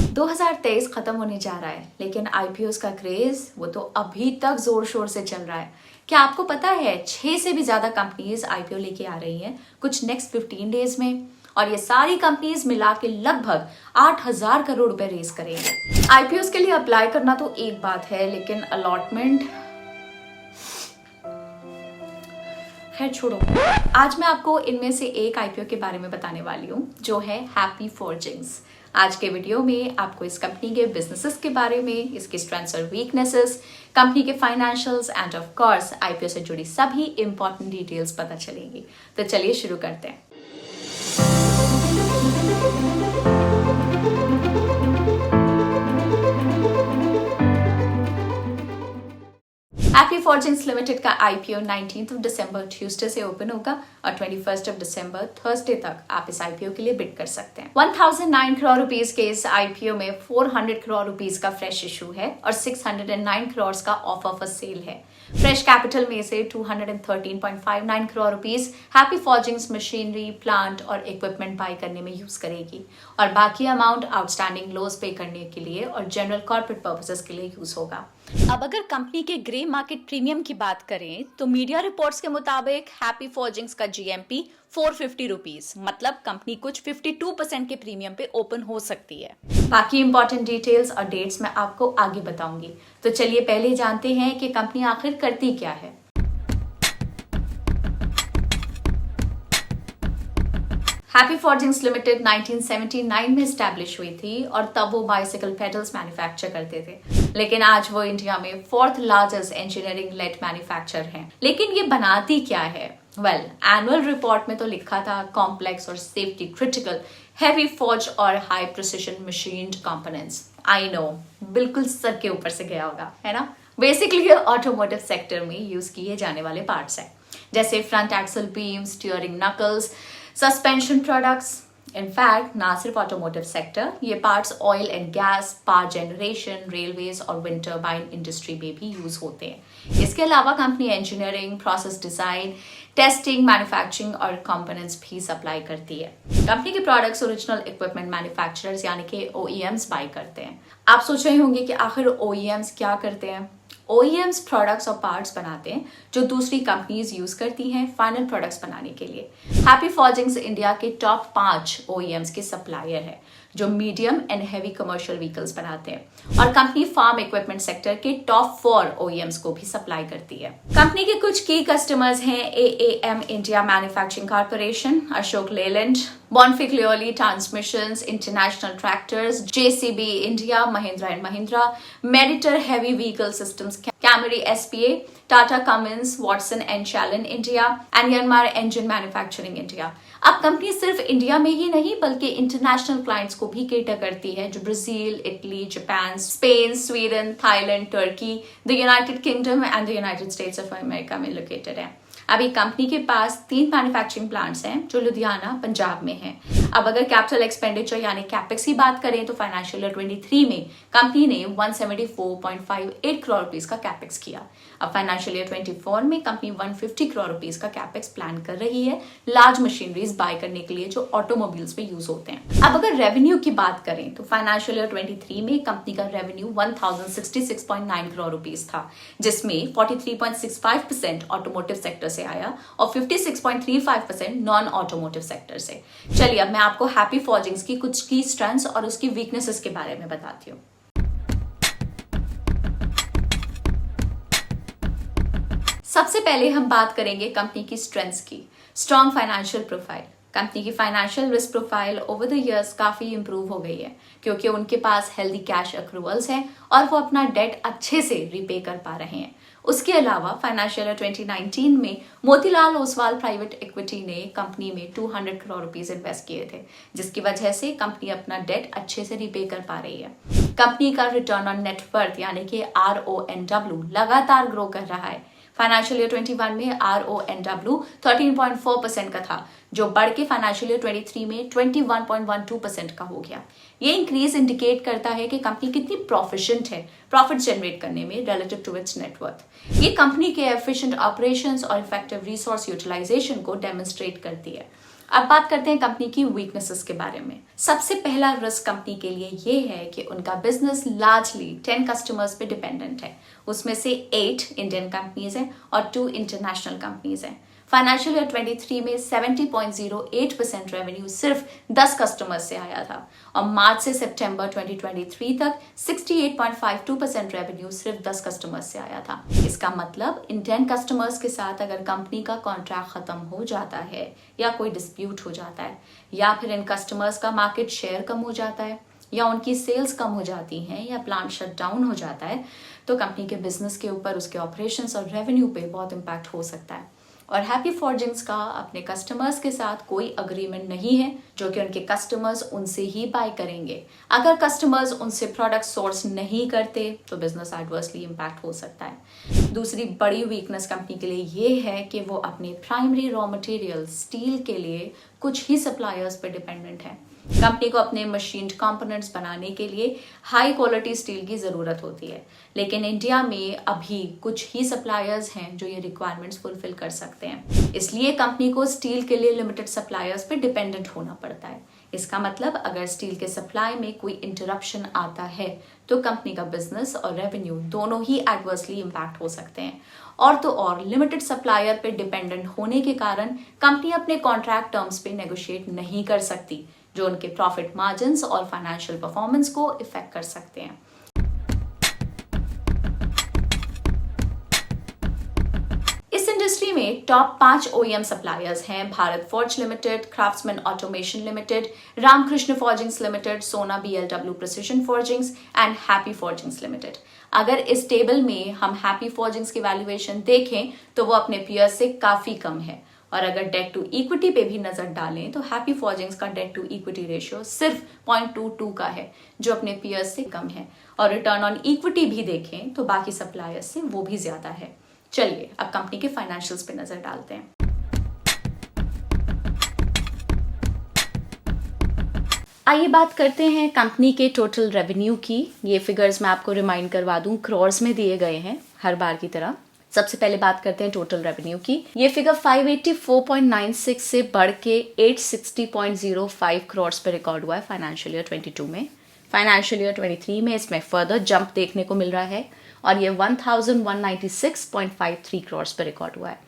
2023 खत्म होने जा रहा है, लेकिन आईपीओ का क्रेज वो तो अभी तक जोर शोर से चल रहा है। क्या आपको पता है 6 से भी ज्यादा कंपनीज आईपीओ लेके आ रही हैं कुछ नेक्स्ट 15 डेज में, और ये सारी कंपनीज मिला के लगभग 8,000 करोड़ रुपए रेज करेंगे। आईपीओ के लिए अप्लाई करना तो एक बात है, लेकिन अलॉटमेंट खैर छोड़ो। आज मैं आपको इनमें से एक आईपीओ के बारे में बताने वाली हूँ, जो है हैप्पी फॉर्जिंग्स। आज के वीडियो में आपको इस कंपनी के बिजनेसेस के बारे में, इसके स्ट्रेंथ्स और वीकनेसेस, कंपनी के financials end of course IPO से जुड़ी सभी इंपॉर्टेंट डिटेल्स पता चलेंगी। तो चलिए शुरू करते हैं। हैप्पी फॉर्जिंग्स लिमिटेड का आईपीओ 19 दिसंबर ट्यूसडे से ओपन होगा और 21 दिसंबर थर्सडे तक आप इस आईपीओ के लिए बिड कर सकते हैं। 1009 करोड़ रुपीस के इस आईपीओ में 400 करोड़ रुपीस का फ्रेश इशू है और 609 करोड़ का ऑफर फॉर सेल है। फ्रेश कैपिटल में से 213.59 crore rupees happy forgings machinery, plant और इक्विपमेंट बाय करने में यूज करेगी और बाकी अमाउंट आउटस्टैंडिंग लोन्स पे करने के लिए और जनरल कॉर्पोरेट पर्पसेस के लिए यूज होगा। अब अगर कंपनी के ग्रे मार्केट प्रीमियम की बात करें तो मीडिया रिपोर्ट्स के मुताबिक हैप्पी फॉर्जिंग्स का जीएमपी 450 रुपीज, मतलब कंपनी कुछ 52% के प्रीमियम पे ओपन हो सकती है। बाकी इंपॉर्टेंट डिटेल्स और डेट्स मैं आपको आगे बताऊंगी। तो चलिए पहले जानते हैं कि कंपनी आखिर करती क्या है। हैप्पी फॉर्जिंग्स लिमिटेड 1979 में स्टैब्लिश हुई थी और तब वो बाइसिकल पेडल्स मैन्युफैक्चर करते थे, लेकिन आज वो इंडिया में 4th largest engineering lead manufacture हैं। लेकिन ये बनाती क्या है? एनुअल रिपोर्ट में तो लिखा था कॉम्प्लेक्स और सेफ्टी क्रिटिकल हैवी फॉर्ज और high precision machined components. I know, बिल्कुल सर के ऊपर से गया होगा, है ना। बेसिकली ये ऑटोमोटिव सेक्टर में यूज किए जाने वाले पार्ट्स हैं, जैसे front axle beam, steering knuckles, suspension products. In fact ना सिर्फ ऑटोमोटिव सेक्टर, ये parts oil and gas, power generation, railways और विंड टर्बाइन इंडस्ट्री में भी यूज होते हैं। इसके अलावा company engineering, process design, testing, manufacturing और कंपोनेंट्स भी सप्लाई करती है। कंपनी के प्रोडक्ट्स ओरिजिनल इक्विपमेंट मैन्युफैक्चरर्स यानी कि ओईएम्स बाय करते हैं। आप सोच रहे होंगे कि आखिर ओईएम्स क्या करते हैं? OEMs प्रोडक्ट्स और पार्ट्स बनाते हैं जो दूसरी कंपनीज यूज करती हैं फाइनल प्रोडक्ट्स बनाने के लिए। हैप्पी फॉर्जिंग्स इंडिया के टॉप 5 OEMs के सप्लायर है जो medium and heavy commercial vehicles बनाते हैं, और कंपनी फार्म इक्विपमेंट सेक्टर के टॉप 4 OEMs को भी सप्लाई करती है। कंपनी के कुछ की कस्टमर्स हैं AAM India manufacturing corporation, Ashok Leyland, Bonfiglioli transmissions, international tractors, JCB India, Mahindra and Mahindra, Meritor heavy vehicle systems, कैमरी SPA, Tata Cummins, Watson and शैलन India and Yanmar engine manufacturing India. अब कंपनी सिर्फ इंडिया में ही नहीं बल्कि इंटरनेशनल क्लाइंट्स को भी केटर करती है, जो Brazil, Italy, Japan, Spain, Sweden, Thailand, Turkey, the United kingdom and the United states of America में लोकेटेड है। अभी कंपनी के पास 3 मैन्युफैक्चरिंग प्लांट्स हैं जो लुधियाना, पंजाब में हैं। अब अगर कैपिटल एक्सपेंडिचर यानी कैपेक्स की बात करें तो फाइनेंशियल ईयर 23 में कंपनी ने 174.58 करोड़ रुपीस का कैपेक्स किया। अब फाइनेंशियल ईयर 24 में कंपनी 150 करोड़ रुपीस का कैपेक्स प्लान कर रही है लार्ज मशीनरीज बाय करने के लिए जो ऑटोमोबाइल्स में यूज होते हैं। अब अगर रेवेन्यू की बात करें तो फाइनेंशियल ईयर 23 में कंपनी का रेवेन्यू 1066.9 करोड़ रुपीस था, जिसमें 43.65% ऑटोमोटिव सेक्टर से आया और 56.35% नॉन ऑटोमोटिव सेक्टर से। चलिए अब मैं आपको हैप्पी फॉर्जिंग्स की कुछ की स्ट्रेंथ्स और उसकी वीकनेसेस के बारे में बताती हूँ। सबसे पहले हम बात करेंगे कंपनी की स्ट्रेंथ्स की। Strong financial profile. कंपनी की financial risk profile over the years काफी इंप्रूव हो गई है, क्योंकि उनके पास हेल्दी कैश अक्रूवल्स हैं और वो अपना डेट अच्छे से रिपे कर पा रहे हैं। उसके अलावा फाइनेंशियल ईयर 2019 में मोतीलाल ओसवाल प्राइवेट इक्विटी ने कंपनी में 200 करोड़ रुपीस इन्वेस्ट किए थे, जिसकी वजह से कंपनी अपना डेट अच्छे से रिपे कर पा रही है। कंपनी का रिटर्न ऑन नेटवर्थ यानी कि RONW लगातार ग्रो कर रहा है। फाइनेंशियल ईयर 21 में RONW 13.4% का था, जो बढ़ के फाइनेंशियल ईयर 23 में 21.12% का हो गया। ये इंक्रीज इंडिकेट करता है कि कंपनी कितनी प्रोफिशिएंट है प्रॉफिट जनरेट करने में रिलेटिव टू इट्स नेटवर्थ। ये कंपनी के एफिशिएंट ऑपरेशंस और इफेक्टिव रिसोर्स यूटिलाइजेशन को डेमोन्स्ट्रेट करती है। अब बात करते हैं कंपनी की वीकनेसेस के बारे में। सबसे पहला रिस्क कंपनी के लिए ये है कि उनका बिजनेस लार्जली 10 कस्टमर्स पे डिपेंडेंट है। उसमें से 8 इंडियन कंपनीज हैं और 2 इंटरनेशनल कंपनीज हैं। फाइनेंशियल ईयर 23 में 70.08% रेवेन्यू सिर्फ 10 कस्टमर्स से आया था और मार्च से सितंबर 2023 तक 68.52% रेवेन्यू सिर्फ 10 कस्टमर्स से आया था। इसका मतलब इन 10 कस्टमर्स के साथ अगर कंपनी का कॉन्ट्रैक्ट खत्म हो जाता है या कोई डिस्प्यूट हो जाता है या फिर इन कस्टमर्स का मार्केट शेयर कम हो जाता है या उनकी सेल्स कम हो जाती हैं या प्लांट शट डाउन हो जाता है, तो कंपनी के बिजनेस के ऊपर, उसके ऑपरेशंस और रेवेन्यू पे बहुत इंपैक्ट हो सकता है। और हैप्पी फॉर्जिंग्स का अपने कस्टमर्स के साथ कोई अग्रीमेंट नहीं है जो कि उनके कस्टमर्स उनसे ही बाय करेंगे। अगर कस्टमर्स उनसे प्रोडक्ट सोर्स नहीं करते तो बिजनेस एडवर्सली इंपैक्ट हो सकता है। दूसरी बड़ी वीकनेस कंपनी के लिए ये है कि वो अपने प्राइमरी रॉ मटेरियल स्टील के लिए कुछ ही सप्लायर्स पर डिपेंडेंट है। कंपनी को अपने मशीन्ड कंपोनेंट्स बनाने के लिए हाई क्वालिटी स्टील की ज़रूरत होती है, लेकिन इंडिया में अभी कुछ ही सप्लायर्स हैं जो ये रिक्वायरमेंट्स फुलफिल कर सकते हैं। इसलिए कंपनी को स्टील के लिए लिमिटेड सप्लायर्स पे डिपेंडेंट होना पड़ता है। इसका मतलब अगर स्टील के सप्लाई में कोई इंटरप्शन आता है तो कंपनी का बिजनेस और रेवेन्यू दोनों ही एडवर्सली इम्पैक्ट हो सकते हैं। और तो और लिमिटेड सप्लायर पे डिपेंडेंट होने के कारण कंपनी अपने कॉन्ट्रैक्ट टर्म्स पे नेगोशिएट नहीं कर सकती, जो उनके प्रॉफिट मार्जिन्स और फाइनेंशियल परफॉर्मेंस को इफेक्ट कर सकते हैं। इस इंडस्ट्री में टॉप 5 OEM सप्लायर्स हैं Bharat forge limited, craftsman automation limited, Ramkrishna forgings limited, Sona BLW precision forgings and happy forgings limited. अगर इस टेबल में हम हैप्पी फॉर्जिंग्स की वैल्यूएशन देखें तो वो अपने पीयर्स से काफी कम है, और अगर डेट टू इक्विटी पे भी नजर डालें तो हैप्पी फॉर्जिंग्स का डेट टू इक्विटी रेशियो सिर्फ 0.22 का है, जो अपने पीयर्स से कम है। और रिटर्न ऑन इक्विटी भी देखें तो बाकी सप्लायर्स से वो भी ज्यादा है। चलिए अब कंपनी के फाइनेंशियल्स पे नजर डालते हैं। आइए बात करते हैं कंपनी के टोटल रेवेन्यू की। ये फिगर्स मैं आपको रिमाइंड करवा दूं, क्रोर्स में दिए गए हैं हर बार की तरह। सबसे पहले बात करते हैं टोटल रेवेन्यू की। ये फिगर 584.96 से बढ़ के 860.05 करोड़ पे रिकॉर्ड हुआ है फाइनेंशियल ईयर 22 में। फाइनेंशियल ईयर 23 में इसमें फर्दर जंप देखने को मिल रहा है और ये 1196.53 करोड़ पे रिकॉर्ड हुआ है।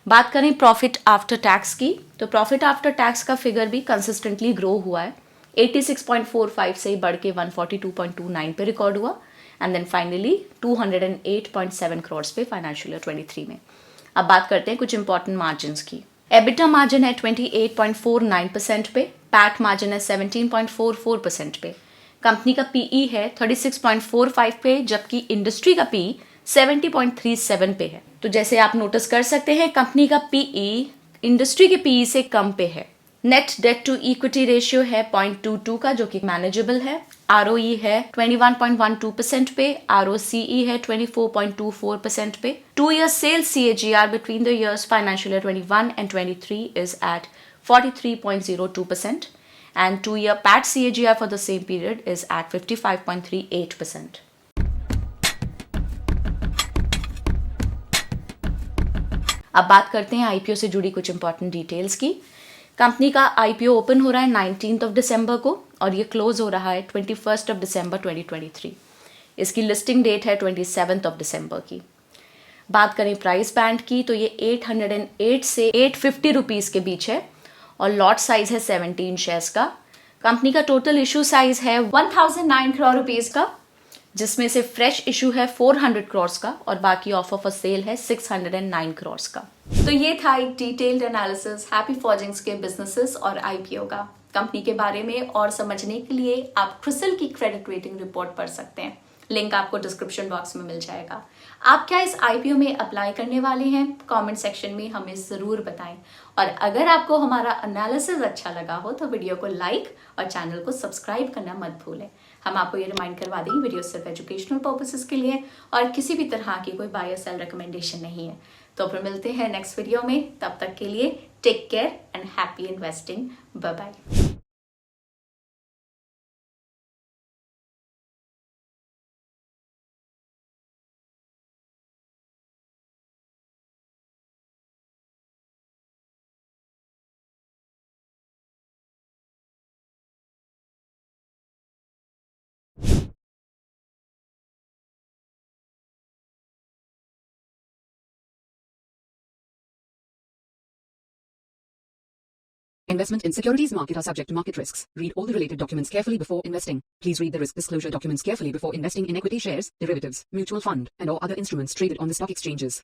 बात करें प्रॉफिट आफ्टर टैक्स की, तो प्रॉफिट आफ्टर टैक्स का फिगर भी कंसिस्टेंटली ग्रो हुआ है। 86.45 से बढ़ के 142.29 पे रिकॉर्ड हुआ एंड देन फाइनली 208.7 करोड़ पे फाइनेंशियल ईयर 23 में। अब बात करते हैं कुछ इंपॉर्टेंट मार्जिन की। एबिटा मार्जिन है 28.49% पे, पैट मार्जिन है 17.44% पे, कंपनी का पीई है 36.45 पे, जबकि इंडस्ट्री का पीई 70.37 पे है। तो जैसे आप नोटिस कर सकते हैं कंपनी का पीई इंडस्ट्री के पीई से कम पे है। Net debt to equity ratio है 0.22 का, जो कि मैनेजेबल है। ROE है 21.12% पे, ROCE है 24.24% पे। 2 year sales CAGR between the years financial year 21 and 23 is at 43.02%. and 2 year PAT CAGR for the same period is at 55.38%. अब बात करते हैं IPO से जुड़ी कुछ इंपॉर्टेंट डिटेल्स की। कंपनी का IPO ओपन हो रहा है 19th दिसंबर को और ये क्लोज हो रहा है 21 दिसंबर 2023। इसकी लिस्टिंग डेट है 27 दिसंबर की। बात करें प्राइस बैंड की तो ये 808 से 850 रुपीज के बीच है और लॉट साइज है 17 शेयर्स का। कंपनी का टोटल इशू साइज है 1009 करोड़ रुपीज का, जिसमें से फ्रेश इशू है 400 करोड़ का और बाकी ऑफर फॉर सेल है 609 करोड़ का। तो ये था एक डिटेल्ड एनालिसिस हैप्पी फॉर्जिंग्स के बिजनेसेस और IPO का। कंपनी के बारे में और समझने के लिए आप क्रिसिल की क्रेडिट रेटिंग रिपोर्ट पढ़ सकते हैं, लिंक आपको डिस्क्रिप्शन बॉक्स में मिल जाएगा। आप क्या इस IPO में अप्लाई करने वाले हैं? कमेंट सेक्शन में हमें जरूर बताएं। और अगर आपको हमारा एनालिसिस अच्छा लगा हो तो वीडियो को लाइक और चैनल को सब्सक्राइब करना मत भूलें। हम आपको ये रिमाइंड करवा दें, वीडियो सिर्फ एजुकेशनल पर्पसेस के लिए और किसी भी तरह की कोई बाय और सेल रिकमेंडेशन नहीं है। तो फिर मिलते हैं नेक्स्ट वीडियो में, तब तक के लिए take care and happy investing. Bye bye. Investment in securities market are subject to market risks. Read all the related documents carefully before investing. Please read the risk disclosure documents carefully before investing in equity shares, derivatives, mutual fund, and or other instruments traded on the stock exchanges.